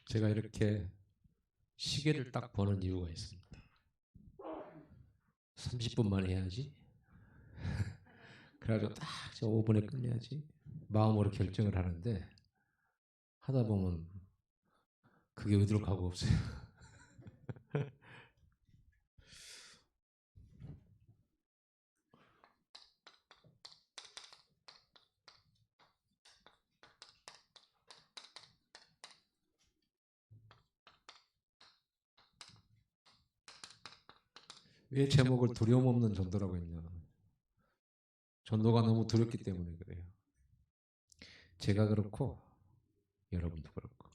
제가 이렇게 시계를 딱 보는 이유가 있습니다. 30분만 해야지. 그래가지고 딱 5분에 끝내야지. 마음으로 결정을 하는데 하다 보면 그게 어디로 가고 없어요. 왜 제목을 두려움 없는 전도라고 했냐. 전도가 너무 두렵기 때문에 그래요. 제가 그렇고 여러분도 그렇고.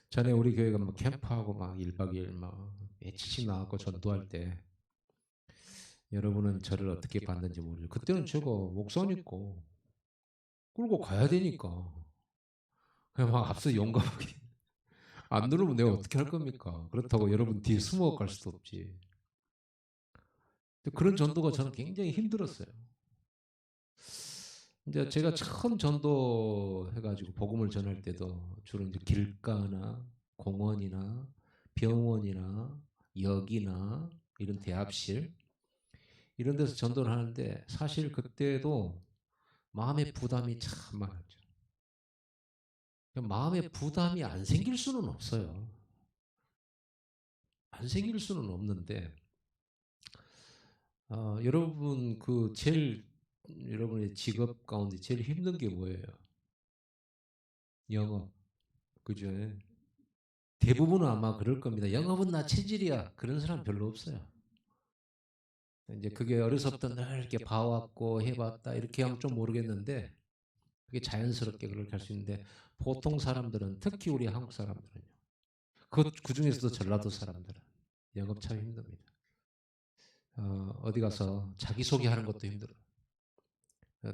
전에 우리 교회가 막 캠프하고 막 1박 2일 막 며칠씩 나가고 전도할 때 여러분은 저를 어떻게 봤는지 모르죠. 그때는 제가 목사니까 끌고 가야 되니까 그냥 막 앞서 용감하게 안 누르면 내가 어떻게 할 겁니까? 그렇다고 여러분 뒤에 숨어 갈 수도 없지. 그런 전도가 저는 굉장히 힘들었어요. 이제 제가 처음 전도해가지고 복음을 전할 때도 주로 이제 길가나 공원이나 병원이나 역이나 이런 대합실 이런 데서 전도를 하는데 사실 그때도 마음의 부담이 참 많았죠. 마음의 부담이 안 생길 수는 없어요. 안 생길 수는 없는데 여러분 그 제일 여러분의 직업 가운데 제일 힘든 게 뭐예요? 영업. 그죠? 대부분은 아마 그럴 겁니다. 영업은 나 체질이야. 그런 사람 별로 없어요. 이제 그게 어려서부터 늘 이렇게 봐왔고 해봤다 이렇게 하면 좀 모르겠는데 그게 자연스럽게 그렇게 할 수 있는데 보통 사람들은 특히 우리 한국 사람들은요. 그 중에서도 전라도 사람들은 영업 참 힘듭니다. 어디 가서 자기소개하는 것도 힘들어.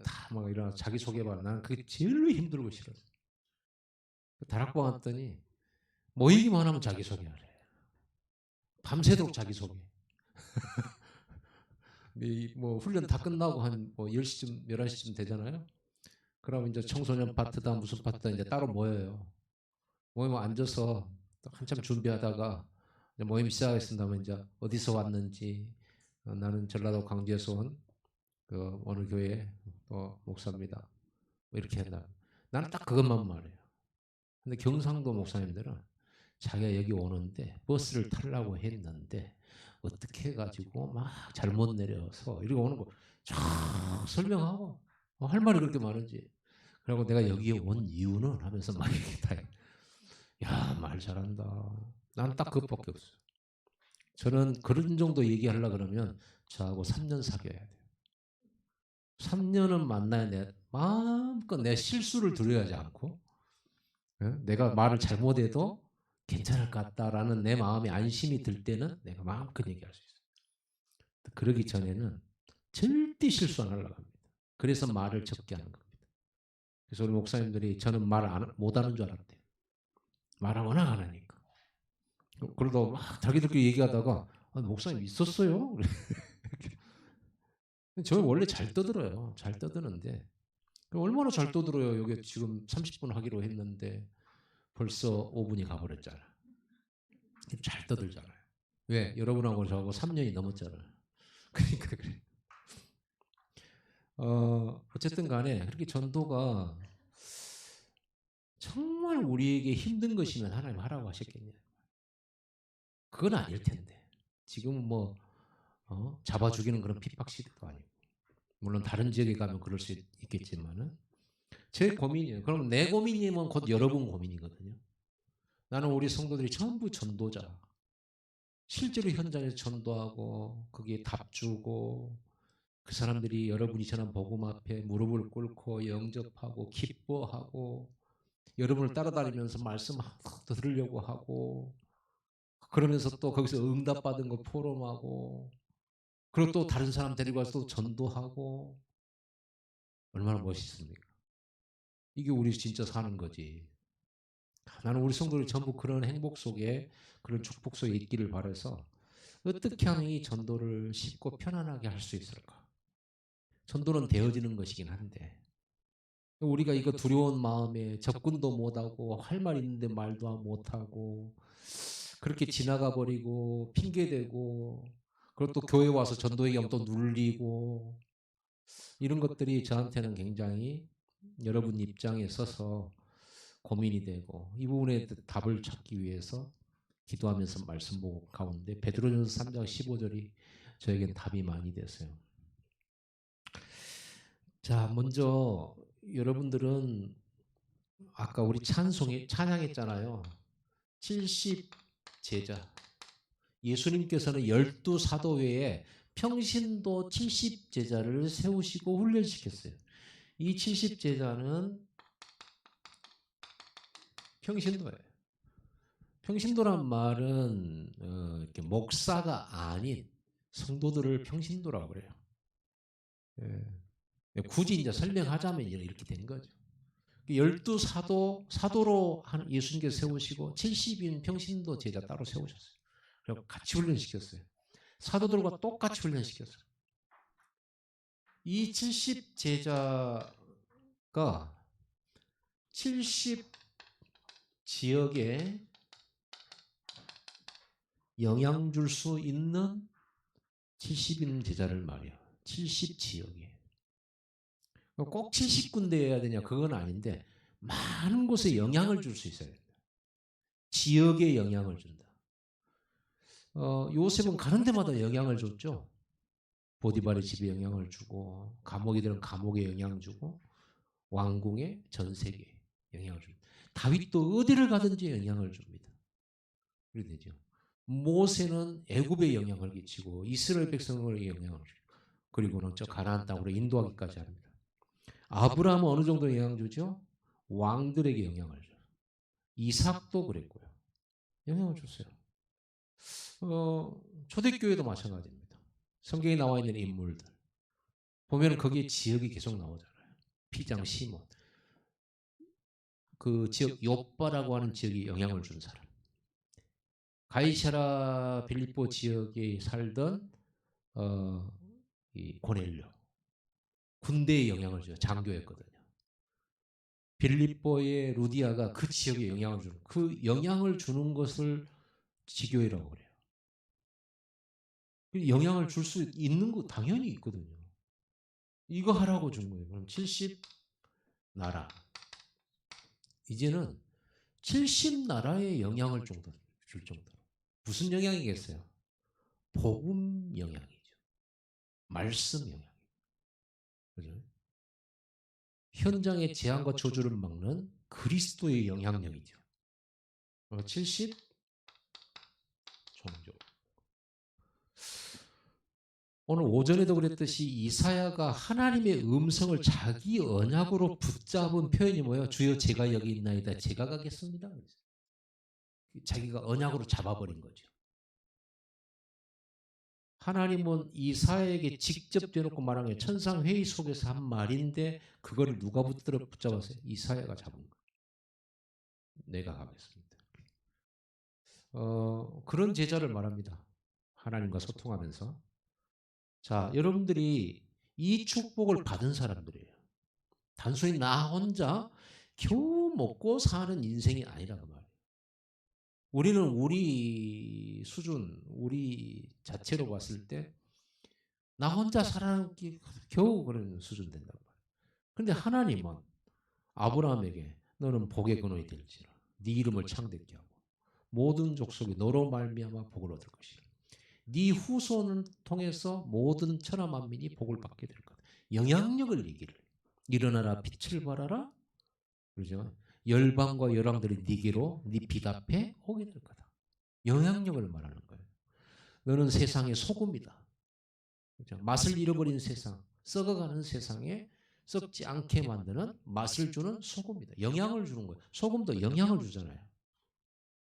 다 막 일어나서 자기소개봐. 나는 그게 제일로 힘들고 싫어. 다락방 왔더니 모이기만 하면 자기소개하래. 밤새도록 자기소개. 뭐 훈련 다 끝나고 한뭐 10시쯤 11시쯤 되잖아요. 그럼 이제 청소년 파트다 무슨 파트다 이제 따로 모여요. 모이면 앉아서 한참 준비하다가 모임 시작했습니다. 이제 어디서 왔는지 나는 전라도 광주에서 온 그 어느 교회 또 목사입니다. 뭐 이렇게 한다. 나는 딱 그것만 말해요. 근데 경상도 목사님들은 자기가 여기 오는데 버스를 타려고 했는데 어떻게 해가지고 막 잘못 내려서 이렇게 오는 거 쫙 설명하고 할 말이 그렇게 많은지 그리고 내가 여기에 온 이유는 하면서 막 이렇게 다 야, 말 잘한다. 나는 딱 그것밖에 없어. 저는 그런 정도 얘기하려 그러면 저하고 3년 사귀어야 돼요. 3년은 만나야 돼. 마음껏 내 실수를 두려워하지 않고 내가 말을 잘못해도 괜찮을 것 같다라는 내 마음의 안심이 들 때는 내가 마음껏 얘기할 수 있어요. 그러기 전에는 절대 실수 안 하려고 합니다. 그래서 말을 적게 하는 겁니다. 그래서 우리 목사님들이 저는 말 못하는 줄 알았대요. 말을 워낙 안 하니까. 그러다 막 자기들끼리 얘기하다가 목사님 있었어요? 저 원래 잘 떠들어요. 잘 떠드는데 얼마나 잘 떠들어요. 여기 지금 30분 하기로 했는데 벌써 5분이 가버렸잖아. 잘 떠들잖아요. 왜? 여러분하고 저하고 3년이 넘었잖아요. 그러니까 그래. 어쨌든 간에 그렇게 전도가 정말 우리에게 힘든 것이면 하나님 하라고 하셨겠냐. 그건 아닐 텐데. 지금은 뭐 잡아 죽이는 그런 핍박 시대도 아니고. 물론 다른 지역에 가면 그럴 수 있겠지만은 제 고민이에요. 그럼 내 고민이면 곧 여러분 고민이거든요. 나는 우리 성도들이 전부 전도자. 실제로 현장에서 전도하고 거기에 답 주고 그 사람들이 여러분이 전한 복음 앞에 무릎을 꿇고 영접하고 기뻐하고 여러분을 따라다니면서 말씀 더 들으려고 하고 그러면서 또 거기서 응답받은 거 포럼하고 그리고 또 다른 사람 데리고 와서 또 전도하고 얼마나 멋있습니까? 이게 우리 진짜 사는 거지. 나는 우리 성도들이 전부 그런 행복 속에 그런 축복 속에 있기를 바라서 어떻게 하면 이 전도를 쉽고 편안하게 할 수 있을까? 전도는 되어지는 것이긴 한데 우리가 이거 두려운 마음에 접근도 못하고 할 말 있는데 말도 못하고 그렇게 지나가 버리고 핑계대고 그리고 또 교회 와서 전도 얘기하면 또 눌리고 이런 것들이 저한테는 굉장히 여러분 입장에 서서 고민이 되고 이 부분에 답을 찾기 위해서 기도하면서 말씀 보고 가운데 베드로전서 3장 15절이 저에겐 답이 많이 됐어요. 자, 먼저 여러분들은 아까 우리 찬양했잖아요. 70 제자. 예수님께서는 12사도 외에 평신도 70 제자를 세우시고 훈련시켰어요. 이 70 제자는 평신도예요. 평신도란 말은 이렇게 목사가 아닌 성도들을 평신도라고 그래요. 예. 굳이 이제 설명하자면 이렇게 된 거죠. 12사도로 예수님께서 세우시고 70인 평신도 제자 따로 세우셨어요. 그리고 같이 훈련시켰어요. 사도들과 똑같이 훈련시켰어요. 이 70 제자가 70 지역에 영향 줄 수 있는 70인 제자를 말이야. 70 지역에. 꼭 70군데여야 되냐? 그건 아닌데 많은 곳에 영향을 줄 수 있어야 된다. 지역에 영향을 준다. 요셉은 가는 데마다 영향을 줬죠. 보디발의 집에 영향을 주고 감옥이들은 감옥에 영향을 주고 왕궁에 전 세계에 영향을 줍니다. 다윗도 어디를 가든지 영향을 줍니다. 그렇게 되죠. 모세는 애굽에 영향을 끼치고 이스라엘 백성에게 영향을 주고 그리고는 저 가나안 땅으로 인도하기까지 합니다. 아브라함은 어느 정도 영향을 주죠? 왕들에게 영향을 줘요. 이삭도 그랬고요. 영향을 줬어요. 초대교회도 마찬가지입니다. 성경에 나와 있는 인물들 보면 거기에 지역이 계속 나오잖아요. 피장 시몬 그 지역 요빠라고 하는 지역에 영향을 준 사람, 가이사라 빌립보 지역에 살던 이 고넬료 군대에 영향을 줘요. 장교였거든요. 빌립보의 루디아가 그 지역에 영향을 주는 그 영향을 주는 것을 지교회라고 그래요. 영향을 줄 수 있는 거 당연히 있거든요. 이거 하라고 준 거예요. 그럼 70 나라. 이제는 70 나라에 영향을 줄 정도로. 무슨 영향이겠어요? 복음 영향이죠. 말씀 영향. 그죠? 현장의 재앙과 저주를 막는 그리스도의 영향력이죠. 70 종족. 오늘 오전에도 그랬듯이 이사야가 하나님의 음성을 자기 언약으로 붙잡은 표현이 뭐예요? 주여 제가 여기 있나이다. 제가 가겠습니다. 자기가 언약으로 잡아버린 거죠. 하나님은 이사야에게 직접 대놓고 말한 게 천상회의 속에서 한 말인데 그걸 누가 붙잡았어요? 이사야가 잡은 거예요. 내가 가겠습니다. 그런 제자를 말합니다. 하나님과 소통하면서. 자, 여러분들이 이 축복을 받은 사람들이에요. 단순히 나 혼자 겨우 먹고 사는 인생이 아니라고 말이에요. 우리는 우리 수준, 우리 자체로 봤을 때 나 혼자 살아남기 겨우 그런 수준 된단 말이에요. 그런데 하나님은 아브라함에게 너는 복의 근원이 될지라 네 이름을 창대케 하고 모든 족속이 너로 말미암아 복을 얻을 것이라. 네 후손을 통해서 모든 천하 만민이 복을 받게 될 거다. 영향력을 얘기를. 일어나라 빛을 발하라. 그러죠. 열방과 열왕들이 네게로 네 빛 앞에 오게 될 거다. 영향력을 말하는 거예요. 너는 세상의 소금이다. 그렇죠? 맛을 잃어버린 세상, 썩어가는 세상에 썩지 않게 만드는 맛을 주는 소금이다. 영향을 주는 거예요. 소금도 영향을 주잖아요.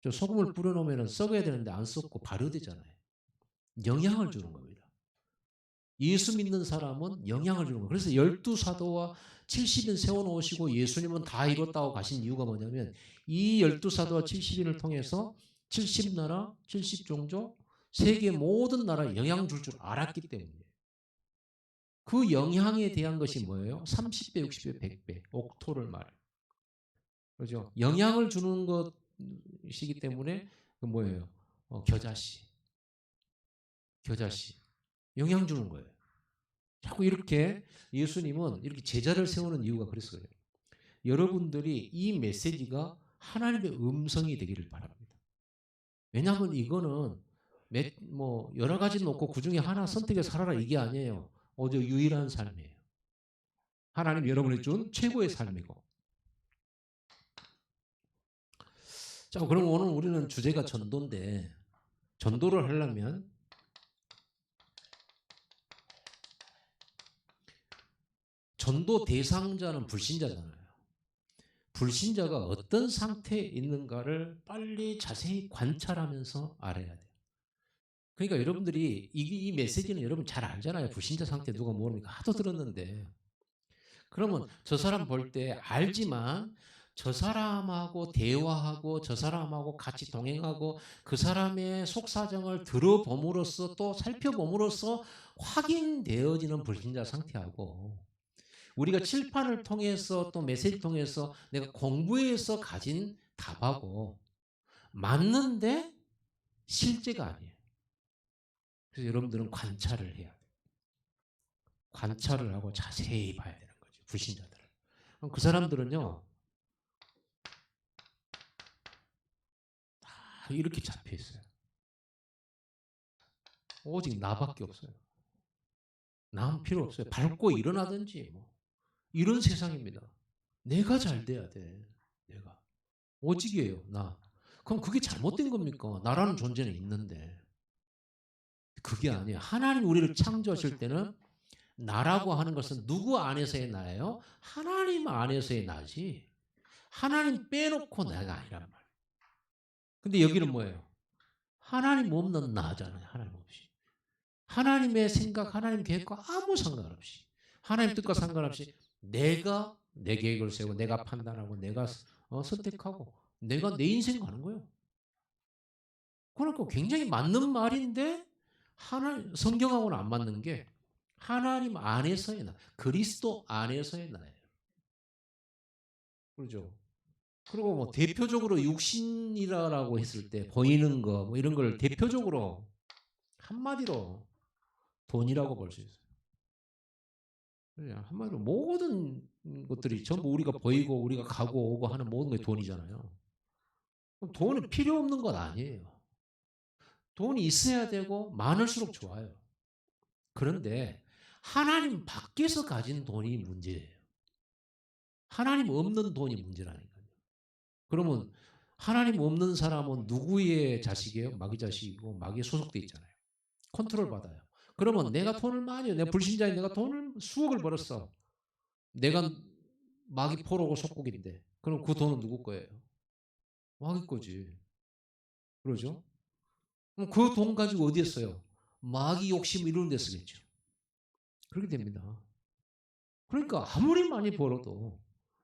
저 소금을 뿌려놓으면 썩어야 되는데 안 썩고 발효되잖아요. 영향을 주는 겁니다. 예수 믿는 사람은 영향을 주는 거예요. 그래서 12사도와 70인 세워놓으시고 예수님은 다 이뤘다고 가신 이유가 뭐냐면 이 12사도와 70인을 통해서 70나라, 70종족, 세계 모든 나라에 영향 줄 알았기 때문이에요. 그 영향에 대한 것이 뭐예요? 30배, 60배, 100배 옥토를 말해요. 그렇죠? 영향을 주는 것이기 때문에 그 뭐예요? 겨자씨, 겨자씨 영향 주는 거예요. 자꾸 이렇게 예수님은 이렇게 제자를 세우는 이유가 그래서 그래요. 여러분들이 이 메시지가 하나님의 음성이 되기를 바랍니다. 왜냐하면 이거는 뭐 여러 가지 놓고 그 중에 하나 선택해서 살아라 이게 아니에요. 오직 유일한 삶이에요. 하나님 여러분이 준 최고의 삶이고. 자, 그럼 오늘 우리는 주제가 전도인데 전도를 하려면 전도 대상자는 불신자잖아요. 불신자가 어떤 상태에 있는가를 빨리 자세히 관찰하면서 알아야 돼요. 그러니까 여러분들이 이 메시지는 여러분 잘 알잖아요. 불신자 상태 누가 모르니까 하도 들었는데. 그러면 저 사람 볼 때 알지만 저 사람하고 대화하고 저 사람하고 같이 동행하고 그 사람의 속사정을 들어봄으로써 또 살펴봄으로써 확인되어지는 불신자 상태하고 우리가 칠판을 통해서 또 메시지 통해서 내가 공부해서 가진 답하고 맞는데 실제가 아니에요. 그래서 여러분들은 관찰을 해야 돼요. 관찰을 하고 자세히 봐야 되는 거죠. 불신자들을. 그럼 그 사람들은요. 다 이렇게 잡혀 있어요. 오직 나밖에 없어요. 남 필요 없어요. 밟고 일어나든지 뭐. 이런 세상입니다. 내가 잘 돼야 돼. 내가. 오직이에요. 나. 그럼 그게 잘못된 겁니까? 나라는 존재는 있는데. 그게 아니에요. 하나님 우리를 창조하실 때는 나라고 하는 것은 누구 안에서의 나예요? 하나님 안에서의 나지. 하나님 빼놓고 나가 아니란 말이에요. 근데 여기는 뭐예요? 하나님 없는 나잖아요. 하나님 없이. 하나님의 생각, 하나님 계획과 아무 상관없이. 하나님 뜻과 상관없이 내가 내 계획을 세우고 내가 판단하고 내가 선택하고 내가 내 인생 가는 거예요. 그러니까 굉장히 맞는 말인데 성경하고는 안 맞는 게 하나님 안에서의 나, 그리스도 안에서의 나예요. 그렇죠? 그리고 뭐 대표적으로 육신이라고 했을 때 보이는 거 뭐 이런 걸 대표적으로 한마디로 돈이라고 볼 수 있어요. 한마디로 모든 것들이 전부 우리가 보이고 우리가 가고 오고 하는 모든 게 돈이잖아요. 그럼 돈은 필요 없는 건 아니에요. 돈이 있어야 되고 많을수록 좋아요. 그런데 하나님 밖에서 가진 돈이 문제예요. 하나님 없는 돈이 문제라니까요. 그러면 하나님 없는 사람은 누구의 자식이에요? 마귀 자식이고 마귀에 소속돼 있잖아요. 컨트롤 받아요. 그러면 내가 돈을 많이 내가 불신자인 내가 돈을 수억을 벌었어. 내가 마귀 포로고 속국인데 그럼 그 돈은 누구 거예요? 마귀 거지. 그러죠? 그럼 그 돈 가지고 어디에 써요? 마귀 욕심 이루는 데 쓰겠죠. 그렇게 됩니다. 그러니까 아무리 많이 벌어도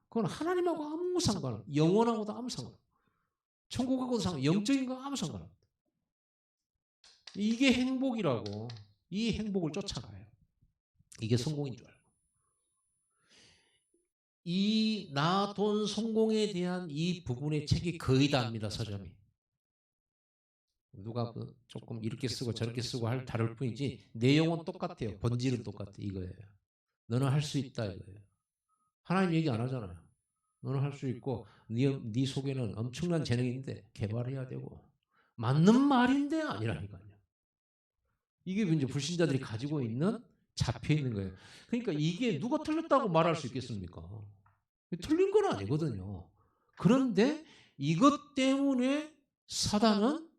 그건 하나님하고 아무 상관, 영원하고도 아무 상관, 천국하고도 상관, 영적인 거 아무 상관. 이게 행복이라고. 이 행복을 쫓아가요. 이게 성공인 줄 알고. 이 나 돈 성공에 대한 이 부분의 책이 거의 다입니다. 서점이. 누가 조금 이렇게 쓰고 저렇게 쓰고 다를 뿐이지 내용은 똑같아요. 본질은 똑같아 이거예요. 너는 할 수 있다 이거예요. 하나님 얘기 안 하잖아요. 너는 할 수 있고 네 속에는 엄청난 재능인데 개발해야 되고 맞는 말인데 아니라니까요. 이게 이제 불신자들이 가지고 있는 잡혀 있는 거예요. 그러니까 이게 누가 틀렸다고 말할 수 있겠습니까? 틀린 건 아니거든요. 그런데 이것 때문에 사단은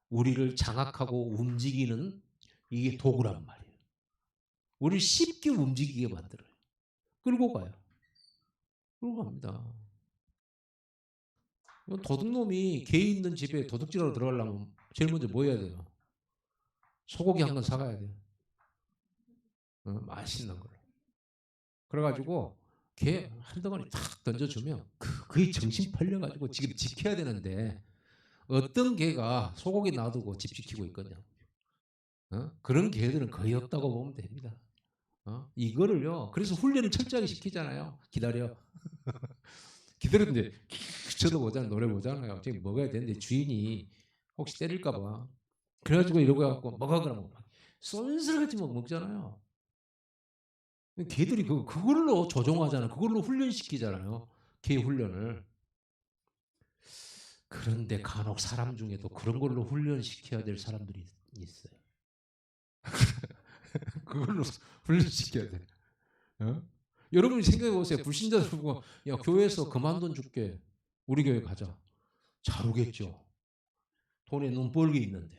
우리를 장악하고 움직이는 이게 도구란 말이에요. 우리를 쉽게 움직이게 만들어요. 끌고 가요. 끌고 갑니다. 도둑놈이 개 있는 집에 도둑질하러 들어가려면 제일 먼저 뭐 해야 돼요? 소고기 한 건 사가야 돼요. 맛있는 걸로. 그래가지고 개 한 덩어리 탁 던져주면 그게 정신 팔려가지고 지금 지켜야 되는데 어떤 개가 소고기 놔두고 집 지키고 있거든요. 그런 개들은 거의 없다고 보면 됩니다. 이거를요. 그래서 훈련을 철저하게 시키잖아요. 기다려. 기다렸는데 저도 보잖아요. 노래 보잖아요. 지금 먹어야 되는데 주인이 혹시 때릴까 봐. 그래가지고 이러고 갖고 먹어 그러면 쏜슬같이 먹잖아요. 개들이 그걸로 조종하잖아요. 그걸로 훈련시키잖아요. 개 훈련을. 그런데 간혹 사람 중에도 그런 걸로 훈련시켜야 될 사람들이 있어요. 그걸로 훈련시켜야 돼. 여러분이 생각해 보세요. 불신자들 보고 야 교회에서 그만돈 줄게. 우리 교회 가자. 잘 오겠죠. 돈에 눈 벌게 있는데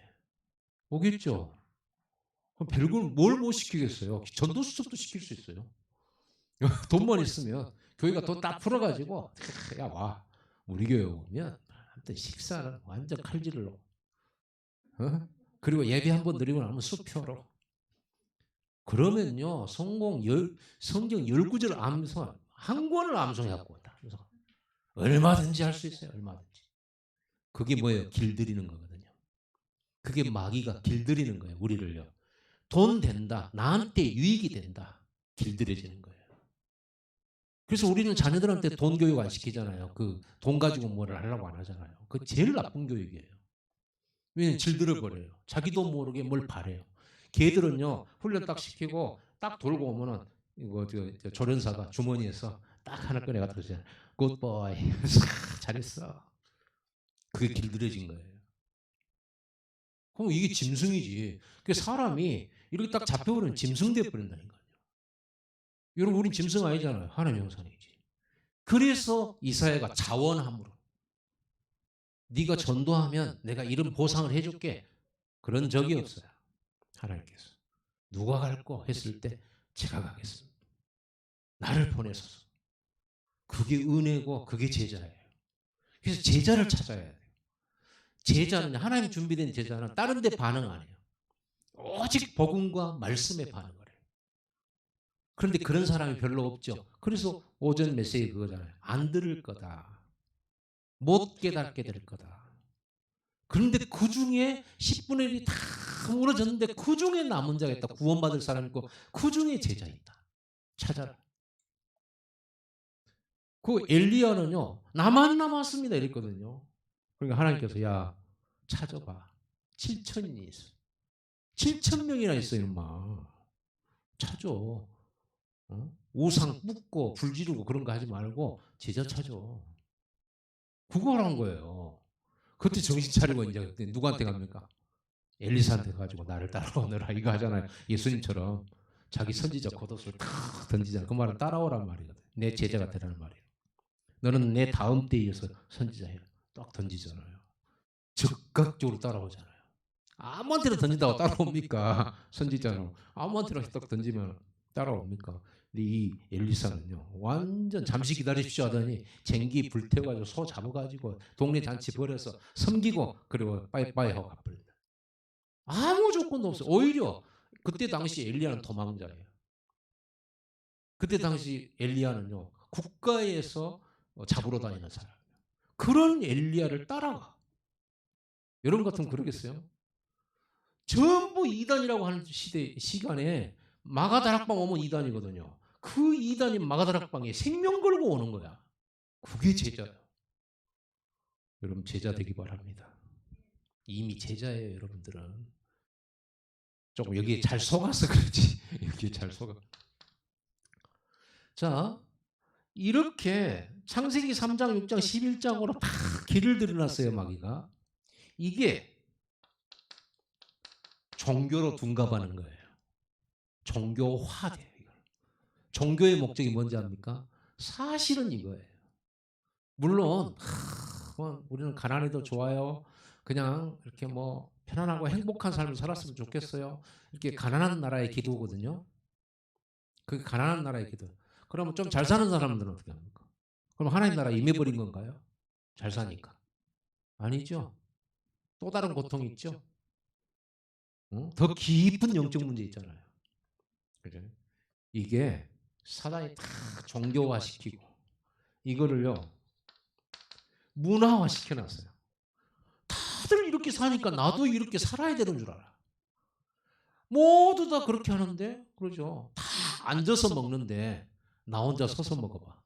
오겠죠. 그럼 별걸 뭘 못 시키겠어요. 전도 수업도 시킬 수 있어요. 돈만 있으면 교회가 돈 딱 풀어가지고 야 와 우리 교회 오면 아무튼 식사는 완전 칼질로 그리고 예배 한번 드리고 나면 수표로 그러면요 성경 19절 암송 한 권을 암송해갖고 온다. 얼마든지 할 수 있어요. 얼마든지. 그게 뭐예요? 길들이는 거거든요. 그게 마귀가 길들이는 거예요. 우리를요. 돈 된다. 나한테 유익이 된다. 길들여지는 거예요. 그래서 우리는 자녀들한테 돈 교육 안 시키잖아요. 그 돈 가지고 뭐를 하려고 안 하잖아요. 그 제일 나쁜 교육이에요. 왜냐면 질들어 버려요. 자기도 모르게 뭘 바래요. 걔들은요 훈련 딱 시키고 딱 돌고 오면은 이거 저 조련사가 주머니에서 딱 하나 꺼내가 들으잖아요. 굿보이 잘했어. 그게 길들여진 거예요. 그럼 이게 짐승이지. 그 사람이 이렇게 딱 잡혀버리면 짐승 돼버린다니까요. 여러분 우린 짐승 아니잖아요. 하나님의 형상이지. 그래서 이사야가 자원함으로 네가 전도하면 내가 이런 보상을 해줄게. 그런 적이 없어요. 하나님께서. 누가 갈거 했을 때 제가 가겠습니다. 나를 보내소서. 그게 은혜고 그게 제자예요. 그래서 제자를 찾아야 돼요. 제자는 하나님 준비된 제자는 다른 데 반응 안 해요. 오직 복음과 말씀에 반응을 해요. 그런데 그런 사람이 별로 없죠. 그래서 오전 메시지 그거잖아요. 안 들을 거다. 못 깨닫게 될 거다. 그런데 그 중에 10분의 1이 다 무너졌는데 그 중에 남은 자가 있다. 구원받을 사람이 있고 그 중에 제자 있다. 찾아라. 그 엘리야는요. 나만 남았습니다. 이랬거든요. 그러니까 하나님께서 야 찾아봐. 7천인이 있어. 7,000명이나 있어 이놈아. 찾아. 우상 묻고 불 지르고 그런 거 하지 말고 제자 찾아. 그거 하라는 거예요. 그때 정신 차리고 이제 누구한테 갑니까? 엘리사한테 가지고 나를 따라오너라 이거 하잖아요. 예수님처럼 자기 선지자 겉옷을 탁 던지잖아요. 그 말은 따라오란 말이거든. 내 제자가 되라는 말이에요. 너는 내 다음 때에 이어서 선지자야. 딱 던지잖아요. 즉각적으로 따라오잖아요. 아무한테나 던진다고 따라옵니까? 선지자는 아무한테나 딱 던지면 따라옵니까? 근데 이 엘리사는요 완전 잠시 기다리십시오 하더니 쟁기 불태워가지고 소 잡아가지고 동네 잔치 벌여서 섬기고 그리고 빠이빠이 하고 가버린다. 아무 조건도 없어요. 오히려 그때 당시 엘리야는 도망자예요. 그때 당시 엘리야는요 국가에서 잡으러 다니는 사람. 그런 엘리야를 따라가. 여러분 같으면 그러겠어요? 전부 이단이라고 하는 시간에 마가다락방 오면 이단이거든요. 그 이단인 마가다락방에 생명 걸고 오는 거야. 그게 제자예요. 여러분 제자 되기 바랍니다. 이미 제자예요, 여러분들은. 조금 여기에 잘 속아서 그렇지. 여기에 잘 속아. 자, 이렇게 창세기 3장, 6장, 11장으로 다 길을 들여놨어요, 마귀가. 이게 종교로 둔갑하는 거예요. 종교화돼요. 종교의 목적이 뭔지 압니까? 사실은 이거예요. 물론 우리는 가난해도 좋아요. 그냥 이렇게 뭐 편안하고 행복한 삶을 살았으면 좋겠어요. 이렇게 가난한 나라의 기도거든요. 그 가난한 나라의 기도. 그러면 좀 잘 사는 사람들은 어떻게 합니까? 그럼 하나님 나라 임해버린 건가요? 잘 사니까. 아니죠. 또 다른 고통이 있죠. 더 깊은 영적 문제 있잖아요. 그죠? 이게 사단이 다 종교화시키고 이거를요 문화화 시켜놨어요. 다들 이렇게 사니까 나도 이렇게 살아야 되는 줄 알아. 모두 다 그렇게 하는데 그러죠. 다 앉아서 먹는데 나 혼자 서서 먹어봐.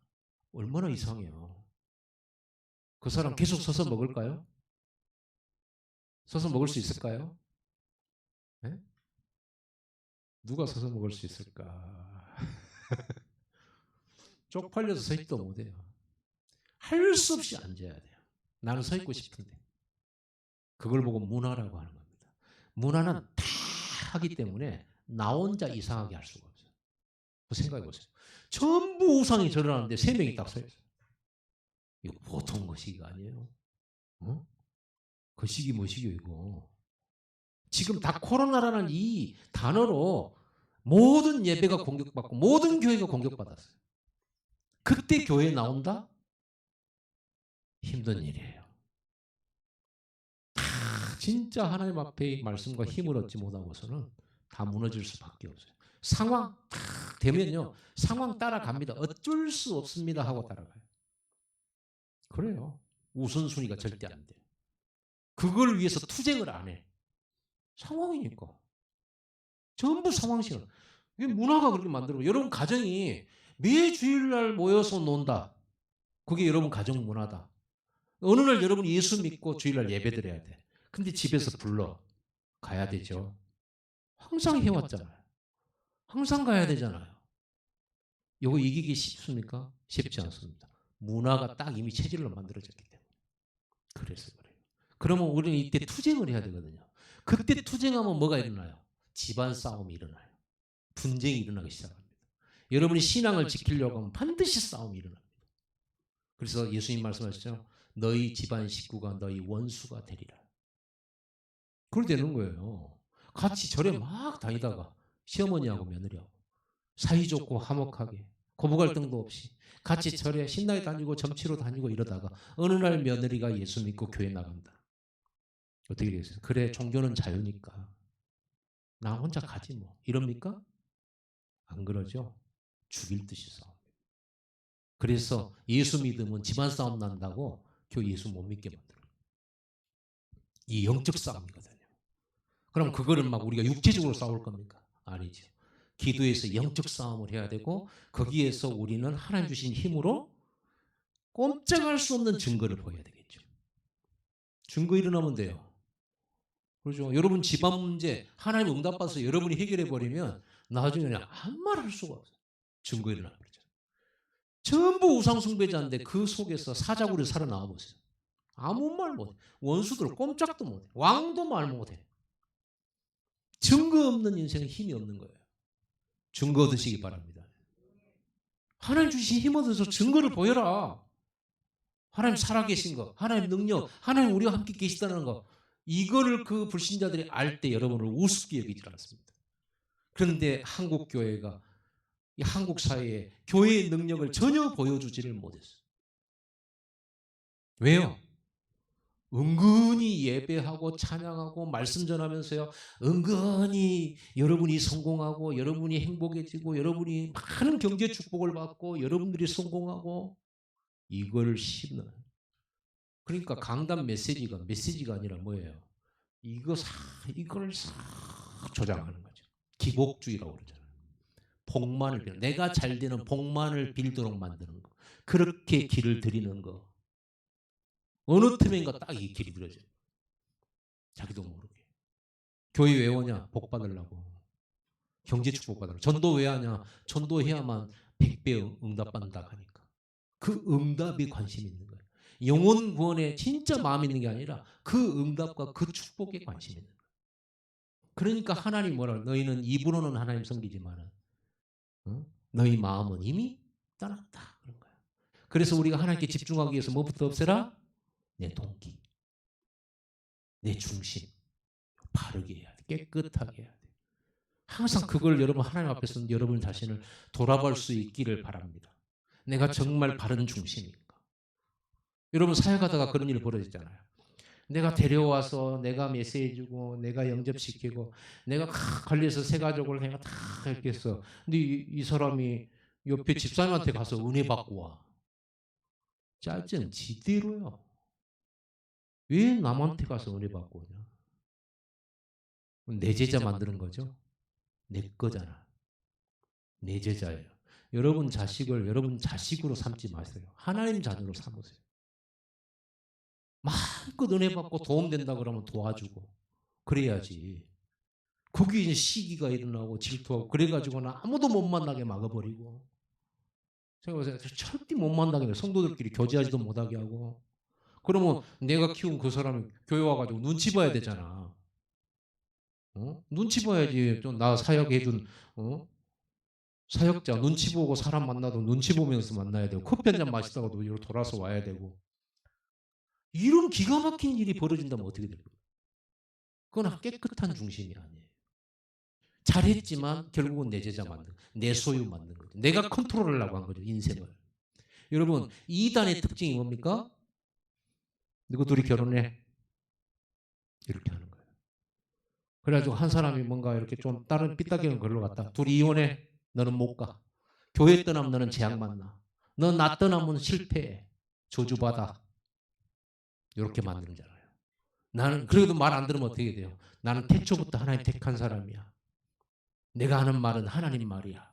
얼마나 이상해요. 그 사람 계속 서서 먹을까요? 서서 먹을 수 있을까요? 네? 누가 서서 먹을 수 있을까? 쪽팔려서 서 있도 못해요. 할 수 없이 앉아야 돼요. 나는 서 있고 싶은데. 그걸 보고 문화라고 하는 겁니다. 문화는 다 하기 때문에 나 혼자 이상하게 할 수가 없어요. 생각해 보세요. 전부 우상이 절어나는데 3명이 딱 서 있어요. 이거 보통 거시기가 아니에요. 어? 거시기 뭐시기요 이거. 지금 다 코로나라는 이 단어로 모든 예배가 공격받고 모든 교회가 공격받았어요. 그때 교회에 나온다? 힘든 일이에요. 다 진짜 하나님 앞에 말씀과 힘을 얻지 못하고서는 다 무너질 수밖에 없어요. 상황 딱 되면요. 상황 따라갑니다. 어쩔 수 없습니다 하고 따라가요. 그래요. 우선순위가 절대 안 돼요. 그걸 위해서 투쟁을 안 해. 상황이니까. 전부 상황식으로. 이게 문화가 그렇게 만들고 여러분 가정이 매 주일날 모여서 논다. 그게 여러분 가정 문화다. 어느 날 여러분 예수 믿고 주일날 예배 드려야 돼. 근데 집에서 불러. 가야 되죠. 항상 해왔잖아요. 항상 가야 되잖아요. 이거 이기기 쉽습니까? 쉽지 않습니다. 문화가 딱 이미 체질로 만들어졌기 때문에. 그래서 그래요. 그러면 우리는 이때 투쟁을 해야 되거든요. 그때 투쟁하면 뭐가 일어나요? 집안 싸움이 일어나요. 분쟁이 일어나기 시작합니다. 여러분이 신앙을 지키려고 하면 반드시 싸움이 일어납니다. 그래서 예수님 말씀하셨죠. 너희 집안 식구가 너희 원수가 되리라. 그렇게 되는 거예요. 같이 절에 막 다니다가 시어머니하고 며느리하고 사이좋고 화목하게 고부갈등도 없이 같이 절에 신나게 다니고 점치러 다니고 이러다가 어느 날 며느리가 예수 믿고 교회 나간다. 어떻게 되겠어요? 그래 종교는 자유니까 나 혼자 가지 뭐 이럽니까? 안 그러죠. 죽일 듯이 싸웁니다. 그래서 예수 믿으면 집안 싸움 난다고 교회 예수 못 믿게 만들어요. 이 영적 싸움이거든요. 그럼 그거를 막 우리가 육체적으로 싸울 겁니까? 아니죠. 기도에서 영적 싸움을 해야 되고 거기에서 우리는 하나님 주신 힘으로 꼼짝할 수 없는 증거를 보여야 되겠죠. 증거 일어나면 돼요. 그렇죠. 여러분 집안 문제 하나님 응답받아서 여러분이 해결해 버리면 나중에 그냥 아무 말 할 수가 없어요. 증거 일어나 버리죠. 전부 우상 숭배자인데 그 속에서 사자굴이 살아나와 보세요. 아무 말 못해. 원수들 꼼짝도 못해. 왕도 말 못해. 증거 없는 인생은 힘이 없는 거예요. 증거 얻으시기 바랍니다. 하나님 주신 힘 얻어서 증거를 보여라. 하나님 살아계신 거, 하나님 능력, 하나님 우리와 함께 계시다는 거. 이거를 그 불신자들이 알 때 여러분을 우습게 여기지 않습니다. 그런데 한국 교회가 이 한국 사회에 교회의 능력을 전혀 보여주지를 못했어요. 왜요? 은근히 예배하고 찬양하고 말씀 전하면서요. 은근히 여러분이 성공하고 여러분이 행복해지고 여러분이 많은 경제 축복을 받고 여러분들이 성공하고 이걸 심는. 그러니까 강단 메시지가 아니라 뭐예요? 이걸 조장하는 거죠. 기복주의라고 그러잖아요. 복만을 빌 내가 잘 되는 복만을 빌도록 만드는 거. 그렇게 길을 들이는 거. 어느 틈인가 딱 이 길이 들어져요. 자기도 모르게. 교회 왜 오냐? 복 받으려고. 경제 축복 받으려고. 전도 왜 하냐? 전도해야만 100배 응답받는다 하니까. 그 응답이 관심 있는 거예요. 영혼 구원에 진짜 마음 있는 게 아니라 그 응답과 그 축복에 관심 있는 거예요. 그러니까 하나님 뭐라 너희는 입으로는 하나님 섬기지만 너희 마음은 이미 떠났다. 그런 거예요. 그래서 우리가 하나님께 집중하기 위해서 뭐부터 없애라? 내 동기, 내 중심. 바르게 해야 돼. 깨끗하게 해야 돼. 항상 그걸 여러분 하나님 앞에서 여러분 자신을 돌아볼 수 있기를 바랍니다. 내가 정말 바른 중심인가? 여러분 사역하다가 그런 일이 벌어졌잖아요. 내가 데려와서 내가 메시지주고 내가 영접시키고 내가 관리해서 새 가족을 내가 다 이렇게 했어. 근데 이 사람이 옆에 집사님한테 가서 은혜 받고 와. 짜증 지대로요. 왜 남한테 가서 은혜 받고 오냐? 내 제자 만드는 거죠. 내 거잖아. 내 제자예요. 여러분 자식을 여러분 자식으로 삼지 마세요. 하나님 자녀로 삼으세요. 마음껏 은혜 받고 도움된다 그러면 도와주고 그래야지. 거기 이제 시기가 일어나고 질투하고 그래가지고는 아무도 못 만나게 막아버리고 제가 절대 못 만나게 해요. 성도들끼리 교제하지도 못하게 하고 그러면 내가 키운 그 사람이 교회 와가지고 눈치 봐야 되잖아. 눈치 봐야지. 좀 나 사역해준 사역자 눈치 보고 사람 만나도 눈치 보면서 만나야 되고 커피 한 잔 마시다가도 여기 돌아서 와야 되고 이런 기가 막힌 일이 벌어진다면 어떻게 될까요? 그건 깨끗한 중심이 아니에요. 잘했지만 결국은 내 제자 만든 내 소유 만든 거죠. 내가 컨트롤하려고 한 거죠. 인생을. 여러분 이단의 특징이 뭡니까? 너희 둘이 결혼해. 이렇게 하는 거예요. 그래가지고 한 사람이 뭔가 이렇게 좀 다른 삐딱이는 걸로 갔다. 둘이 이혼해. 너는 못 가. 교회 떠나면 너는 재앙 만나. 너 나 떠나면 실패해. 저주받아. 이렇게 만드는 줄 알아요. 나는 그래도 말 안 들으면 어떻게 돼요? 나는 태초부터 하나님 택한 사람이야. 내가 하는 말은 하나님 말이야.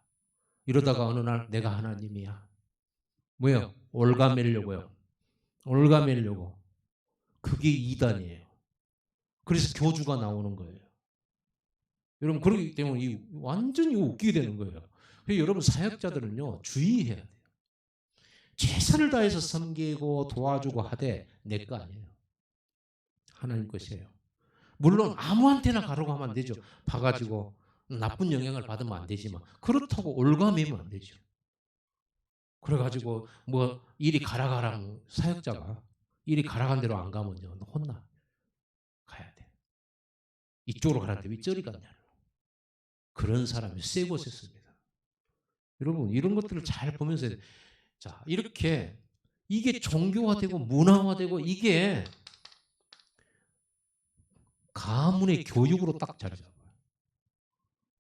이러다가 어느 날 내가 하나님이야. 뭐요? 올가매려고요. 올가매려고. 그게 이단이에요. 그래서 교주가 나오는 거예요. 여러분 그렇기 때문에 완전히 웃기게 되는 거예요. 그래서 여러분 사역자들은요 주의해야 돼요. 최선을 다해서 섬기고 도와주고 하되 내 거 아니에요. 하나님 것이에요. 물론 아무한테나 가라고 하면 안 되죠. 봐가지고 나쁜 영향을 받으면 안 되지만 그렇다고 올가매면 안 되죠. 그래가지고 뭐 일이 가라가랑 사역자가 일이 가라간 대로 안 가면요 혼나. 가야 돼. 이쪽으로 가라는데 왜 저리 갔냐. 그런 사람이 세 곳에 씁니다. 여러분 이런 것들을 잘 보면서 자 이렇게 이게 종교화되고 문화화되고 이게 가문의 교육으로 딱 자리 잡아요.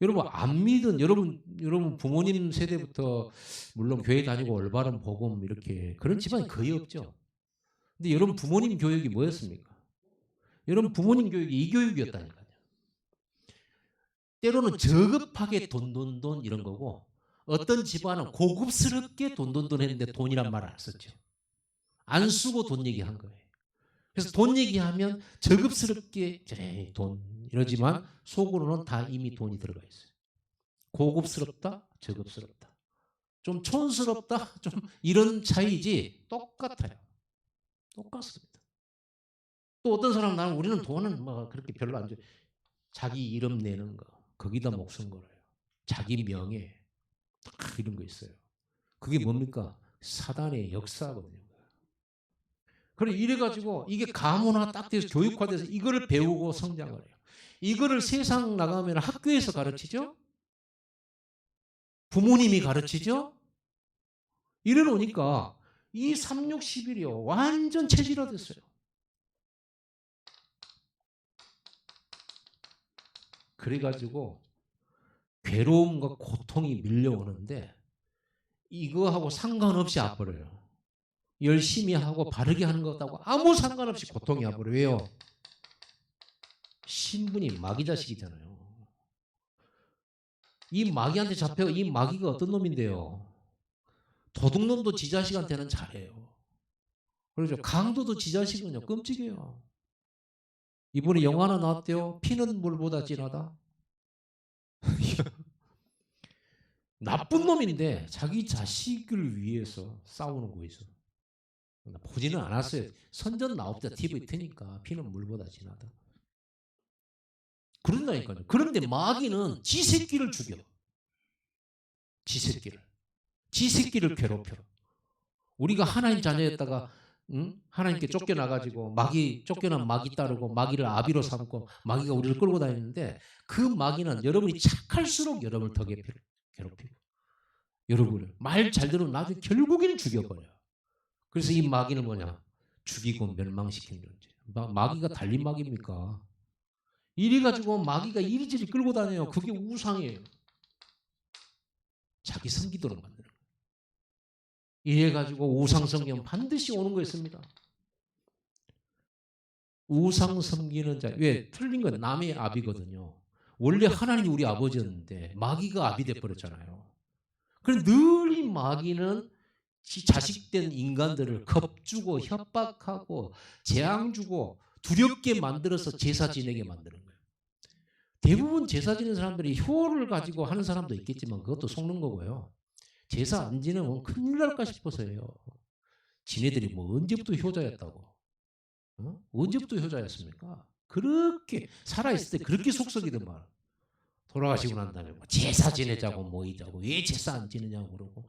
여러분 안 믿은 여러분 부모님 세대부터 물론 교회 다니고 올바른 복음 이렇게 그런 집안이 거의 없죠. 근데 여러분 부모님 교육이 뭐였습니까? 여러분 부모님 교육이 이 교육이었다니까요. 때로는 저급하게 돈 이런 거고 어떤 집안은 고급스럽게 돈 했는데 돈이란 말을 안 썼죠. 안 쓰고 돈 얘기한 거예요. 그래서 돈 얘기하면 저급스럽게 돈 이러지만 속으로는 다 이미 돈이 들어가 있어요. 고급스럽다, 저급스럽다. 좀 촌스럽다, 좀 이런 차이지 똑같아요. 똑같습니다. 또 어떤 사람은 나는 우리는 돈은 뭐 그렇게 별로 안 좋아해. 자기 이름 내는 거 거기다 목숨 걸어요. 자기 명예 이런 거 있어요. 그게 뭡니까? 사단의 역사거든요. 그래 이래가지고 이게 가문화 딱 돼서 교육화돼서 이거를 배우고 성장을 해요. 이거를 세상 나가면 학교에서 가르치죠? 부모님이 가르치죠? 이래 놓으니까 이 3, 6, 11이요. 완전 체질화됐어요. 그래가지고 괴로움과 고통이 밀려오는데 이거하고 상관없이 와버려요. 열심히 하고 바르게 하는 것하고 아무 상관없이 고통이 와버려요. 왜요? 신분이 마귀 자식이잖아요. 이 마귀한테 잡혀 이 마귀가 어떤 놈인데요? 도둑놈도 지 자식한테는 잘해요. 그렇죠. 강도도 지 자식은요 끔찍해요. 이번에 영화 하나 나왔대요. 피는 물보다 진하다. 나쁜 놈인데 자기 자식을 위해서 싸우는 거에서 보지는 않았어요. 선전 나옵니다. TV 트니까 피는 물보다 진하다. 그런다니까요. 그런데 마귀는 지 새끼를 죽여. 지 새끼를. 지 새끼를 괴롭혀. 우리가 하나님 자녀였다가 하나님께 쫓겨나가지고 마귀 쫓겨난 마귀 따르고 마귀를 아비로 삼고 마귀가 우리를 끌고 다니는데 그 마귀는 여러분이 착할수록 여러분을 더 괴롭히고 여러분을 말 잘 들으면 나중에 결국에는 죽여버려요. 그래서 이 마귀는 뭐냐? 죽이고 멸망시키는 존재. 마귀가 달린 마귀입니까? 이래가지고 마귀가 이리저리 끌고 다녀요. 그게 우상이에요. 자기 섬기도록 만드는 거예요. 이래가지고 우상 섬기면 반드시 오는 거 있습니다. 우상 섬기는 자, 왜? 틀린 건 남의 아비거든요. 원래 하나님이 우리 아버지였는데 마귀가 아비 돼버렸잖아요. 그래 늘 이 마귀는 자식된 인간들을 겁주고 협박하고 재앙 주고 두렵게 만들어서 제사 지내게 만드는 거예요. 대부분 제사 지내는 사람들이 효를 가지고 하는 사람도 있겠지만 그것도 속는 거고요. 제사 안 지내면 큰일 날까 싶어서요. 지네들이 뭐 언제부터 효자였다고. 언제부터 효자였습니까? 그렇게 살아있을 때 그렇게 속썩이더만. 돌아가시고 난 다음에 뭐 제사 지내자고 모이자고 왜 제사 안 지내냐고 그러고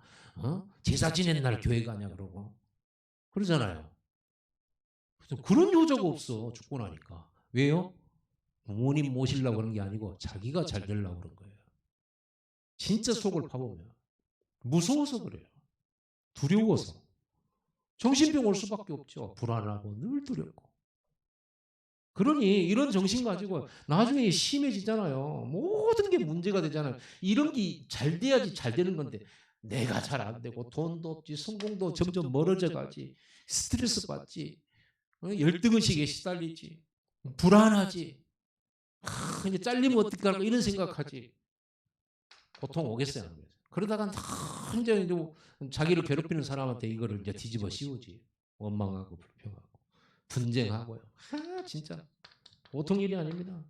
제사 지내는 날 교회 가냐 그러고 그러잖아요. 그런 효자가 없어 죽고 나니까. 왜요? 부모님 모시려고 그런 게 아니고 자기가 잘 되려고 그런 거예요. 진짜 속을 파보면 무서워서 그래요. 두려워서. 정신병 올 수밖에 없죠. 불안하고 늘 두렵고. 그러니 이런 정신 가지고 나중에 심해지잖아요. 모든 게 문제가 되잖아요. 이런 게 잘 돼야지 잘 되는 건데 내가 잘 안 되고 돈도 없지 성공도 점점 멀어져 가지 스트레스 받지 열등의식에 시달리지 불안하지 이제 잘리면 어떡할까 이런 생각하지 고통 오겠어요 안 오겠어요? 그러다가 이제 자기를 괴롭히는 사람한테 이거를 이제 뒤집어 씌우지 원망하고 불평하고 분쟁하고요. 진짜 보통 일이 아닙니다.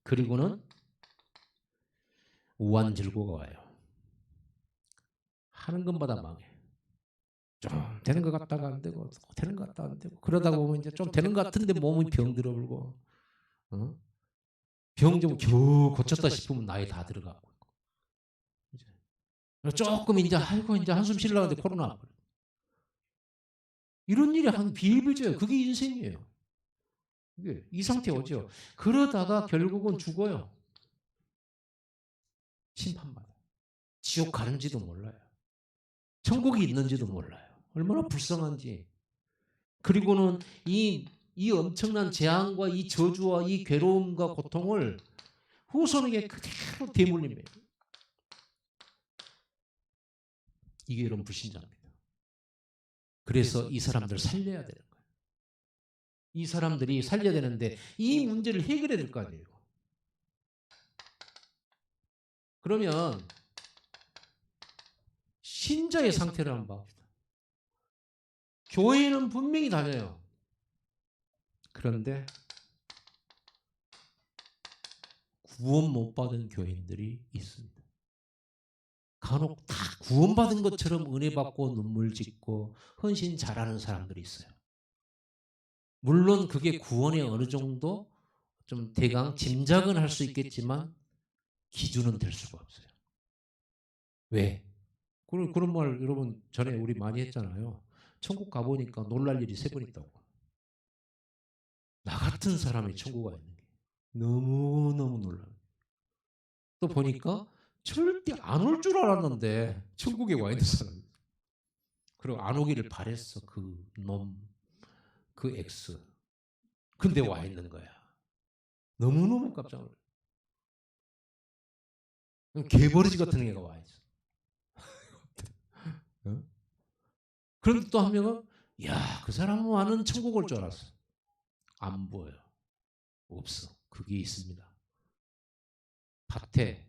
그리고는 우완질고가 와요. 하는 것마다 망해. 좀 되는 것 같다가 안 되고 되는 것 같다가 안 되고 그러다 보면 이제 좀 되는 것 같은데 몸이 병들어 불고 병 좀 겨우 고쳤다 싶으면 나이 다 들어가고 조금 이제 아이고 이제 한숨 쉬려고 하는데 코로나 이런 일이 한 비일비재예요. 그게 인생이에요. 이 상태 오죠. 그러다가 결국은 죽어요. 심판받아. 지옥 가는지도 몰라요. 천국이 있는지도 몰라요. 얼마나 불쌍한지. 그리고는 이 엄청난 재앙과 이 저주와 이 괴로움과 고통을 후손에게 그대로 대물림해요. 이게 이런 불신자입니다. 그래서 이 사람들 살려야 되는 거예요. 이 사람들이 살려야 되는데 이 문제를 해결해야 될 거 아니에요. 그러면 신자의 상태를 한번 봅시다. 교회는 분명히 다녀요. 그런데 구원 못 받은 교인들이 있습니다. 간혹 다 구원받은 것처럼 은혜 받고 눈물 짓고 헌신 잘하는 사람들이 있어요. 물론 그게 구원에 어느 정도 좀 대강 짐작은 할 수 있겠지만 기준은 될 수가 없어요. 왜? 그런 말 여러분 전에 우리 많이 했잖아요. 천국 가보니까 놀랄 일이 3번 있다고. 나 같은 사람이 천국에 있는 게 너무너무 놀라요. 또 보니까 절대 안 올 줄 알았는데 천국에 와 있는 사람이. 그리고 안 오기를 바랬어. 그 놈, 그 X. 근데 와 있는 거야. 너무너무 깜짝 놀라. 개버리지 같은 애가 와 있어. 어? 그런데 또 한 명은 야, 그 사람은 와는 천국 올 줄 알았어. 안 보여. 없어. 그게 있습니다. 밭에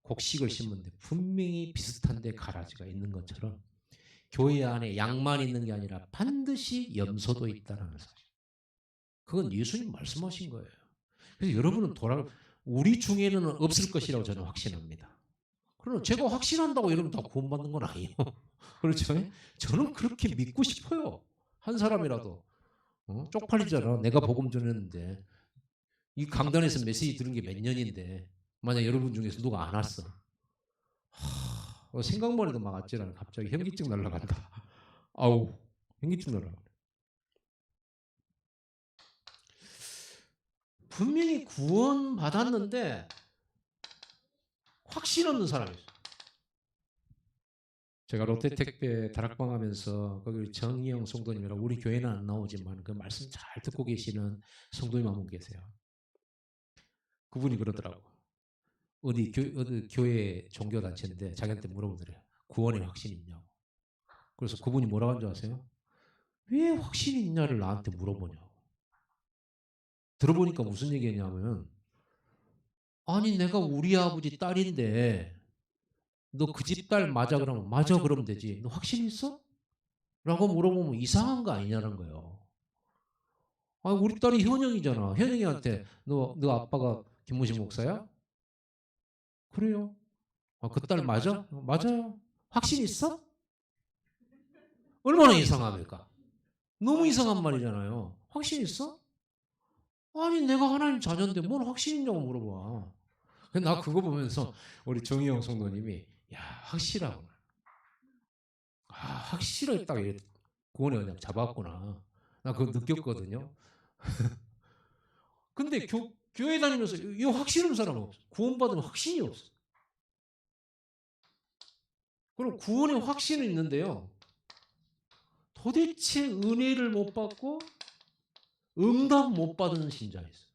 곡식을 심는데 분명히 비슷한데 가라지가 있는 것처럼 교회 안에 양만 있는 게 아니라 반드시 염소도 있다라는 사실. 그건 예수님 말씀하신 거예요. 그래서 여러분은 우리 중에는 없을 것이라고 저는 확신합니다. 그러나 제가 확신한다고 여러분 다 구원받는 건 아니에요. 그렇죠? 저는 그렇게 믿고 싶어요. 한 사람이라도. 쪽팔리잖아. 내가 복음 전했는데. 이 강단에서 메시지 들은 게 몇 년인데 만약 여러분 중에서 누가 안 왔어. 생각만 해도 막 아찔하네. 갑자기 현기증 날라간다. 아우, 현기증 날라간다. 분명히 구원 받았는데 확신 없는 사람이 있어요. 제가 롯데택배 다락방 하면서 거기 정희영 성도님이라 우리 교회는 안 나오지만 그 말씀 잘 듣고 계시는 성도님 한 분 계세요. 그분이 그러더라고. 어디 교회 종교단체인데 자기한테 물어보더래요. 구원에 확신이 있냐고. 그래서 그분이 뭐라고 한 줄 아세요? 왜 확신이 있냐를 나한테 물어보냐고. 들어보니까 무슨 얘기했냐면 아니 내가 우리 아버지 딸인데 너 그 집 딸 맞아? 그러면 맞아 그러면 되지. 너 확신 있어? 라고 물어보면 이상한 거 아니냐는 거예요. 아, 우리 딸이 현영이잖아. 현영이한테 너 아빠가 김무신 목사야? 그래요. 아, 그 딸 맞아? 맞아요. 확신 있어? 얼마나 이상합니까? 너무 이상한 말이잖아요. 확신 있어? 아니 내가 하나님 자녀인데 뭘 확신 있냐고 물어봐. 나 그거 보면서 우리 정희영 성도님이 야 확실하구나. 아 확실하게 딱 구원의 언약 잡았구나. 나 그거 느꼈거든요. 근데 교회 다니면서 이 확신 없는 사람은 없어. 구원받으면 확신이 없어. 그럼 구원의 확신은 있는데요. 도대체 은혜를 못 받고 응답 못 받은 신자가 있어요.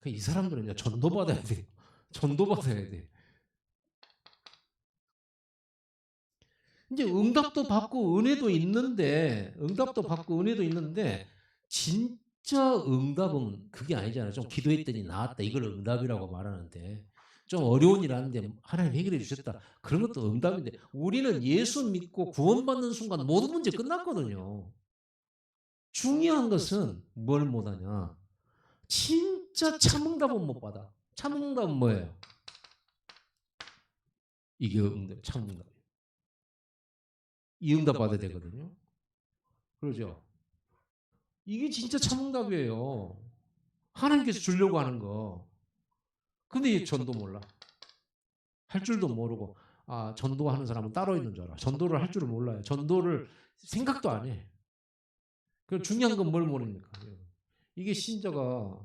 이 사람들은 이제 전도받아야 돼요. 전도받아야 돼. 이제 응답도 받고 응답도 받고 은혜도 있는데 진짜 응답은 그게 아니잖아요. 좀 기도했더니 나았다. 이걸 응답이라고 말하는데 좀 어려운 일 하는데 하나님 해결해 주셨다. 그런 것도 응답인데 우리는 예수 믿고 구원받는 순간 모든 문제 끝났거든요. 중요한 것은 뭘 못하냐. 진짜 참응답은 못 받아. 참응답은 뭐예요? 이게 응답, 참응답이에요. 이 응답 받아야 되거든요. 그러죠? 이게 진짜 참응답이에요. 하나님께서 주려고 하는 거. 근데 이 전도 몰라. 할 줄도 모르고 아 전도하는 사람은 따로 있는 줄 알아. 전도를 할 줄을 몰라요. 전도를 생각도 안 해. 그 중요한 건 뭘 모릅니까? 이게 신자가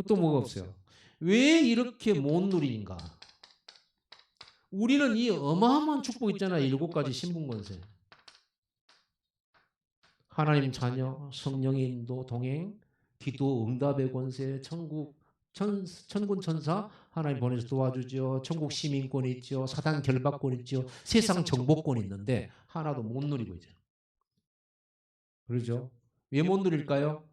또 뭐가 없어요. 왜 이렇게 못 누리는가? 우리는 이 어마어마한 축복 있잖아요. 7가지 신분권세. 하나님 자녀, 성령의 인도, 동행, 기도, 응답의 권세, 천군 천사 하나님 보내서 도와주죠. 천국 시민권 있죠. 사단 결박권 있죠. 세상 정복권 있는데 하나도 못 누리고 있죠. 그러죠? 왜 못 누릴까요?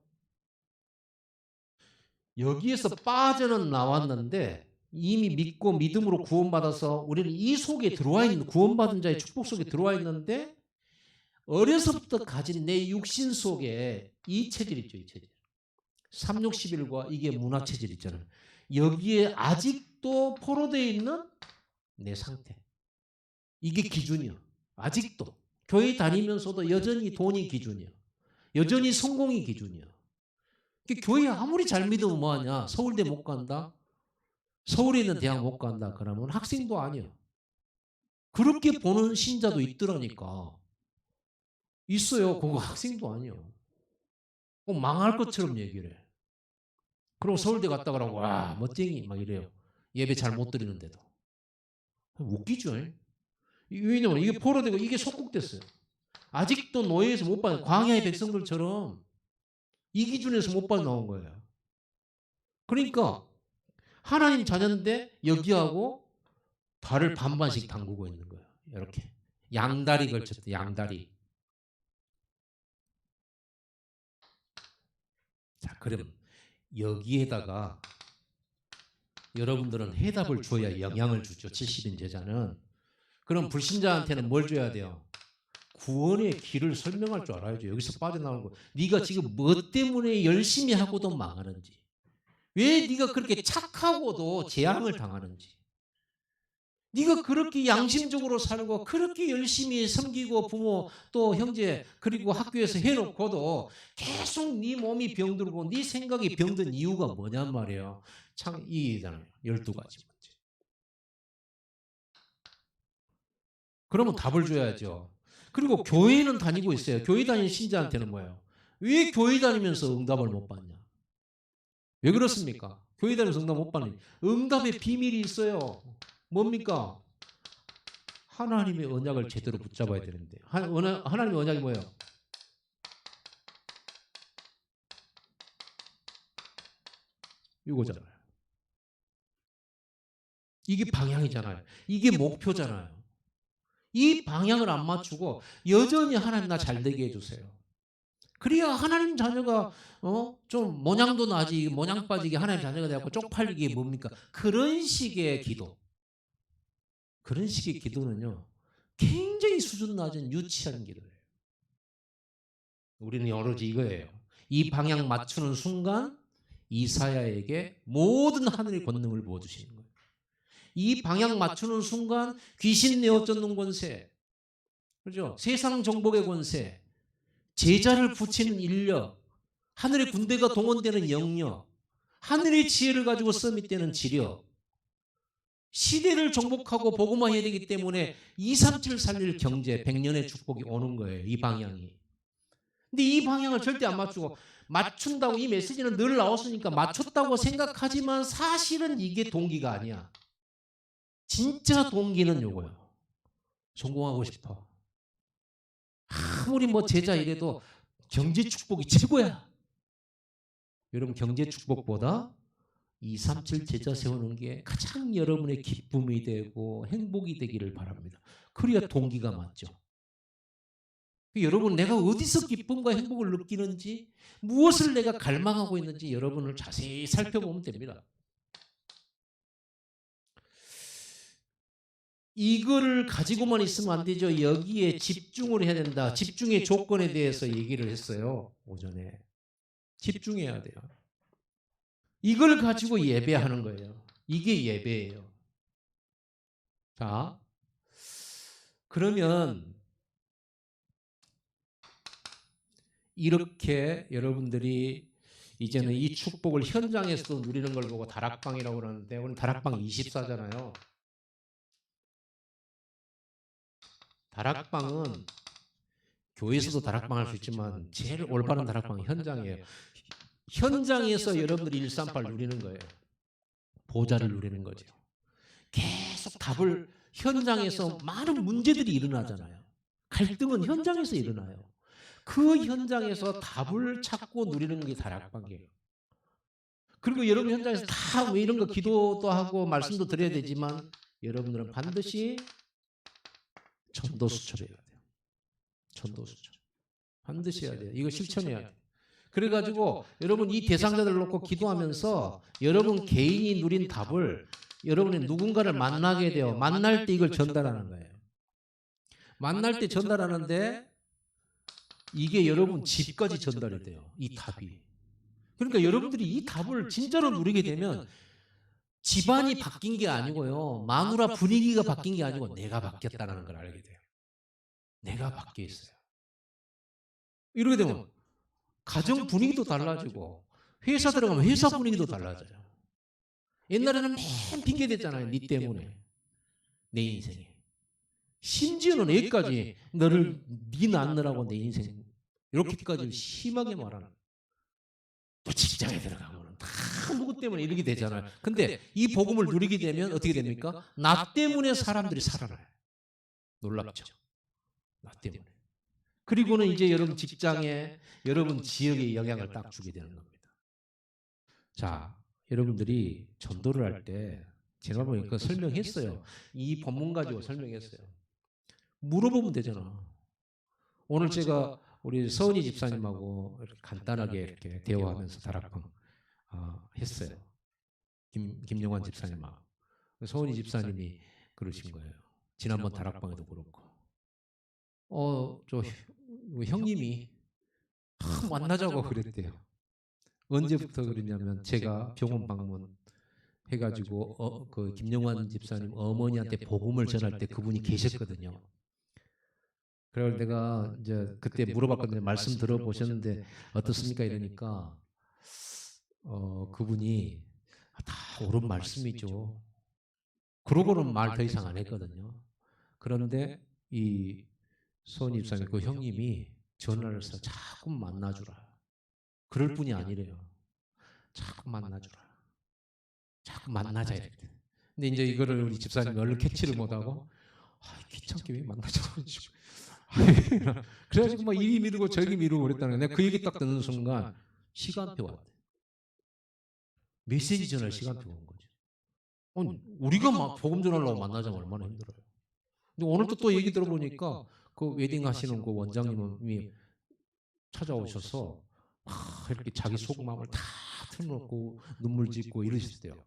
여기에서 빠져는 나왔는데 이미 믿고 믿음으로 구원받아서 우리는 이 속에 들어와 있는 구원받은 자의 축복 속에 들어와 있는데 어려서부터 가진 내 육신 속에 이 체질 있죠. 이 체질. 361과 이게 문화 체질 있잖아요. 여기에 아직도 포로되어 있는 내 상태. 이게 기준이야. 아직도. 교회 다니면서도 여전히 돈이 기준이야. 여전히 성공이 기준이야. 교회 아무리 잘 믿으면 뭐하냐. 서울대 못 간다. 서울에 있는 대학 못 간다. 그러면 학생도 아니야. 그렇게 보는 신자도 있더라니까. 있어요. 그거 학생도 아니야. 꼭 망할 것처럼 얘기를 해. 그리고 서울대 갔다 그러고 와 멋쟁이 막 이래요. 예배 잘 못 드리는데도. 웃기죠. 왜냐면 이게 포로되고 이게 속국됐어요. 아직도 노예에서 못 받는 광야의 백성들처럼 이 기준에서 못 빠져나온 거예요. 그러니까 하나님 자녀인데 여기하고 발을 반반씩 담그고 있는 거예요. 이렇게 양다리 걸쳤대. 양다리. 자 그럼 여기에다가 여러분들은 해답을 줘야 영향을 주죠. 70인 제자는. 그럼 불신자한테는 뭘 줘야 돼요? 구원의 길을 설명할 줄 알아야죠. 여기서 빠져나오는 거. 네가 지금 뭐 때문에 열심히 하고도 망하는지. 왜 네가 그렇게 착하고도 재앙을 당하는지. 네가 그렇게 양심적으로 살고 그렇게 열심히 섬기고 부모 또 형제 그리고 학교에서 해놓고도 계속 네 몸이 병들고 네 생각이 병든 이유가 뭐냔 말이에요. 참 이잖아요. 12가지 문제. 그러면 답을 줘야죠. 그리고 교회는 다니고 있어요. 교회 다니는 신자한테는 뭐예요? 왜 교회 다니면서 응답을 못 받냐? 왜 그렇습니까? 교회 다니면서 응답 못 받는 응답의 비밀이 있어요. 뭡니까? 하나님의 언약을 제대로 붙잡아야 되는데 하나님의 언약이 뭐예요? 이거잖아요. 이게 방향이잖아요. 이게 목표잖아요. 이 방향을 안 맞추고 여전히 하나님 나 잘되게 해주세요. 그래야 하나님 자녀가 좀 모냥도 나지 모냥 빠지게 하나님 자녀가 되고 쪽팔리게 뭡니까? 그런 식의 기도. 그런 식의 기도는요, 굉장히 수준 낮은 유치한 기도예요. 우리는 오로지 이거예요. 이 방향 맞추는 순간 이사야에게 모든 하늘의 권능을 부어주시는 거예요. 이 방향 맞추는 순간 귀신 내어 쫓는 권세, 그죠? 세상 정복의 권세, 제자를 붙이는 인력, 하늘의 군대가 동원되는 영역, 하늘의 지혜를 가지고 서밋되는 지력, 시대를 정복하고 복음화해야 되기 때문에 237 살릴 경제, 100년의 축복이 오는 거예요. 이 방향이. 근데 이 방향을 절대 안 맞추고 맞춘다고 이 메시지는 늘 나왔으니까 맞췄다고 생각하지만 사실은 이게 동기가 아니야. 진짜 동기는 요거예요. 성공하고 싶어. 아무리 뭐 제자 이래도 경제 축복이 최고야. 여러분 경제 축복보다 237 제자 세우는 게 가장 여러분의 기쁨이 되고 행복이 되기를 바랍니다. 그래야 동기가 맞죠. 여러분 내가 어디서 기쁨과 행복을 느끼는지 무엇을 내가 갈망하고 있는지 여러분을 자세히 살펴보면 됩니다. 이거를 가지고만 있으면 안 되죠. 여기에 집중을 해야 된다. 집중의 조건에 대해서 얘기를 했어요. 오전에. 집중해야 돼요. 이걸 가지고 예배하는 거예요. 이게 예배예요. 자, 그러면 이렇게 여러분들이 이제는 이 축복을 현장에서도 누리는 걸 보고 다락방이라고 그러는데 오늘 다락방 24잖아요. 다락방은 교회에서도 다락방 할 수 있지만 제일 올바른 다락방은 현장이에요. 현장에서 여러분들이 138 누리는 거예요. 보좌를 누리는 거죠. 계속 답을 현장에서 많은 문제들이 일어나잖아요. 갈등은 현장에서 일어나요. 그 현장에서 답을 찾고 누리는 게 다락방이에요. 그리고 여러분 현장에서 다 뭐 이런 거 기도도 하고 말씀도 드려야 되지만 여러분들은 반드시 전도수첩해야 돼요. 전도수첩. 반드시 해야 돼요. 이거 실천해야 돼요. 그래가지고 여러분 이 대상자들 놓고 기도하면서 여러분 개인이 누린 답을 여러분이 누군가를 만나게 돼요. 만날 때 이걸 전달하는 거예요. 만날 때 전달하는데 이게 여러분 집까지 전달이 돼요. 이 답이. 그러니까 여러분들이 이 답을 진짜로 누리게 되면 집안이 바뀐 게 아니고요. 마누라 분위기가 바뀐 게 아니고 내가 바뀌었다는 걸 알게 돼요. 내가 바뀌어 있어요. 이렇게 되면 가정 분위기도 달라지고 회사 들어가면 회사 분위기도 달라져요. 옛날에는 맨 핑계 댔잖아요. 네 때문에. 내 인생에. 심지어는 여기까지 너를 네 낳느라고 내 인생 이렇게까지 심하게 말하는. 또 직장에 들어가면 다 누구 때문에 이렇게 되잖아요. 근데 이 복음을 누리게 되면 어떻게 됩니까? 나 때문에 사람들이 살아나요. 놀랍죠. 나 때문에. 그리고는 이제 여러분 직장에 여러분 지역에 영향을 딱 주게 되는 겁니다. 자, 여러분들이 전도를 할 때 제가 보니까 설명했어요. 이 본문 가지고 설명했어요. 물어보면 되잖아. 오늘 제가 우리 서은이 집사님하고 이렇게 간단하게 이렇게 대화하면서 다락방 했어요. 김용환 집사님하고. 서은이 집사님이 그러신 거예요. 지난번 다락방에도 그렇고. 저 형님이 만나자고 그랬대요. 언제부터 그랬냐면 제가 병원 방문 해가지고 그 김영환 집사님 어머니한테 복음을 전할 때 그분이 계셨거든요. 그래서 내가 이제 그때 물어봤거든요. 말씀 들어보셨는데 어떻습니까? 이러니까 그분이 다 옳은 말씀이죠. 그러고는 말 더 이상 안 했거든요. 그런데 이 소은 집사님 그 형님이 전화를 해서 자꾸 만나주라. 그럴 뿐이 아니래요. 자꾸 만나주라. 자꾸 만나자 이랬대. 근데 이제 이거를 우리 집사님이 얼른 캐치를 못하고 귀찮게 왜 만나자고 그래가지고 막 이리 미루고 저기 미루고 그랬다는 거야. 내가 그 얘기 딱 듣는 순간 시간표 왔대. 메시지 전할 시간표가 온 거죠. 우리가 막 복음 전하려고 만나자면 얼마나 힘들어요. 근데 오늘 또 얘기 들어보니까 그 웨딩 하시는 그 원장님이 찾아오셔서 막 이렇게 자기 속마음을 다 털어놓고 눈물 짓고 이러셨대요.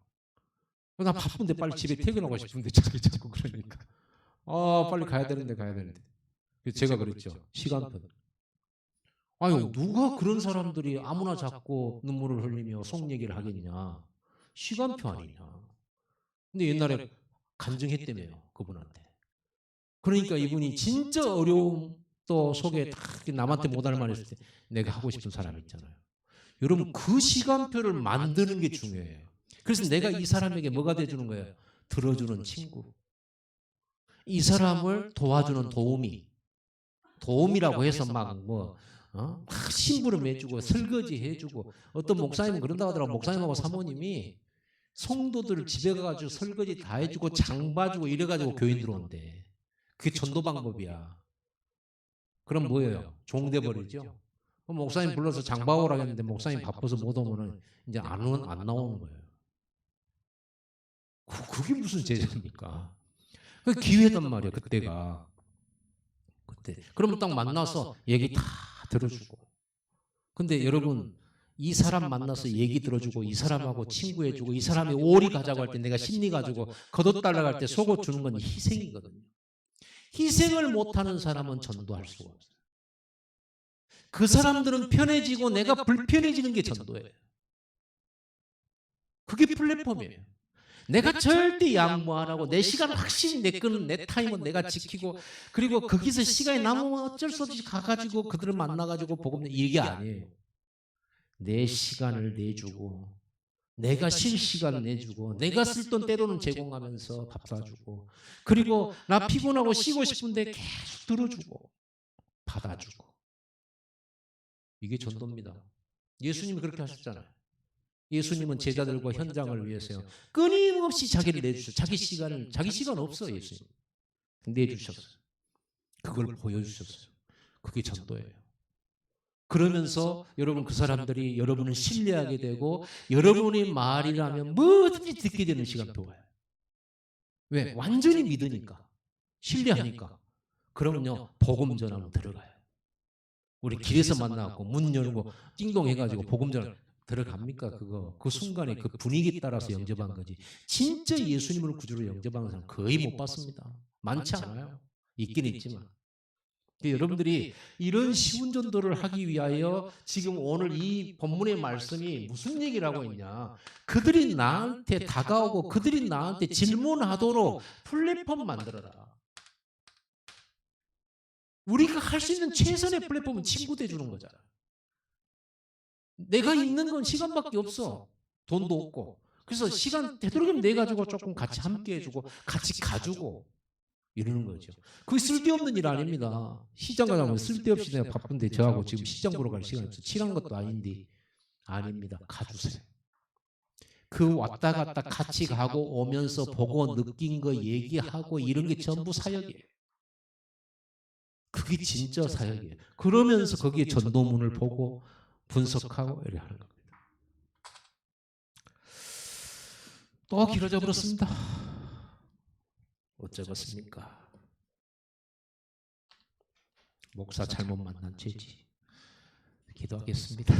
나 바쁜데 빨리 집에 퇴근하고 싶은데 자꾸 그러니까. 빨리 가야 되는데. 그래서 제가 그랬죠. 시간표. 아유, 누가 그런 사람들이 아무나 자꾸 눈물을 흘리며 속 얘기를 하겠냐. 시간표 아니냐. 근데 옛날에 간증했다며요, 그분한테. 그러니까 이분이 진짜 어려움 또 속에 다 남한테 못할 말했을 때 내가 하고 싶은 사람 있잖아요. 여러분, 그 시간표를 만드는 게 중요해요. 그래서 내가 이 사람에게 뭐가 돼주는 거예요? 들어주는 친구. 이 사람을 도와주는 도움이라고 해서 막 심부름 해주고 설거지 해주고, 어떤 목사님은 그런다고 하더라고. 목사님하고 사모님이 성도들 집에 가가지고 설거지 다 해주고 장 봐주고 이래가지고 교인 들어온대. 그게 전도 방법이야. 그럼 뭐예요? 종돼 버리죠. 목사님 불러서 장 봐오라고 했는데 목사님 바빠서 못 오면은 이제 안 나오는 거예요. 그게 무슨 제자입니까? 그 기회단 말이야, 그때가. 그러면 딱 만나서 얘기 다 들어주고. 근데 여러분, 이 사람 만나서 얘기 들어주고 이 사람하고 친구해주고 이 사람이 오리 가자고 할 때 내가 심리 가지고 겉옷달라고 할 때 속옷 주는 건 희생이거든요. 희생을 못하는 사람은 전도할 수가 없어요. 그 사람들은 편해지고 내가 불편해지는 게 전도예요. 그게 플랫폼이에요. 내가 절대 양보 안 하고 내 시간 확실히 내 타임은 내가 지키고, 그리고 거기서 시간이 남으면 어쩔 수 없이 가가지고 그들을 만나가지고 복음 이게 아니에요. 내 시간을 내주고 내가 쉴 시간을 내주고 내가 쓸 돈 때로는 제공하면서 밥 사주고, 그리고 나 피곤하고 쉬고 싶은데 계속 들어주고 받아주고. 이게 전도입니다. 예수님이 그렇게 하셨잖아요. 예수님은 제자들과 현장을 위해서요, 끊임없이 자기를 내주셨어요. 자기 시간 없어요. 예수님 내주셨어요. 그걸 보여주셨어요. 그게 전도예요. 그러면서 여러분, 그 사람들이 여러분을 신뢰하게 되고 여러분의 말이라면 뭐든지 듣게 되는 시간표가 와요. 왜? 완전히 믿으니까, 신뢰하니까. 그러면요, 복음 전하면 들어가요. 우리 길에서 만나고 문 열고 띵동 해가지고 복음 전하면 들어갑니까? 그 순간에 그 분위기에 따라서 영접한 거지. 진짜 예수님을 구주로 영접하는 사람 거의 못 봤습니다. 많지 않아요. 있긴 있지만. 여러분들이 이런 쉬운 전도를 하기 위하여 지금 오늘 이 본문의 말씀이 무슨 얘기를 하고 있냐. 그들이 나한테 다가오고 그들이 나한테 질문하도록 플랫폼 만들어라. 우리가 할 수 있는 최선의 플랫폼은 친구 돼주는 거잖아. 내가 있는 건 시간밖에 없어. 돈도 없고. 그래서 시간 되도록이면 내 가지고 조금 같이 함께 해주고 같이 가주고 이러는 거죠. 그게 쓸데없는 일 아닙니다. 시장 가자면 쓸데없이 내가 바쁜데 저하고 지금 시장 보러 갈 시간이 없어. 칠한 것도 아닌데. 아닙니다. 가주세요. 그 왔다 갔다 같이 가고 오면서 보고 느낀 거 얘기하고 이런 게 전부 사역이에요. 그게 진짜 사역이에요. 그러면서 거기에 전도문을 보고 분석하고 이렇게 하는 겁니다. 또 길어져 버렸습니다. 어쩌겠습니까? 목사 잘못 만난 죄지. 기도하겠습니다.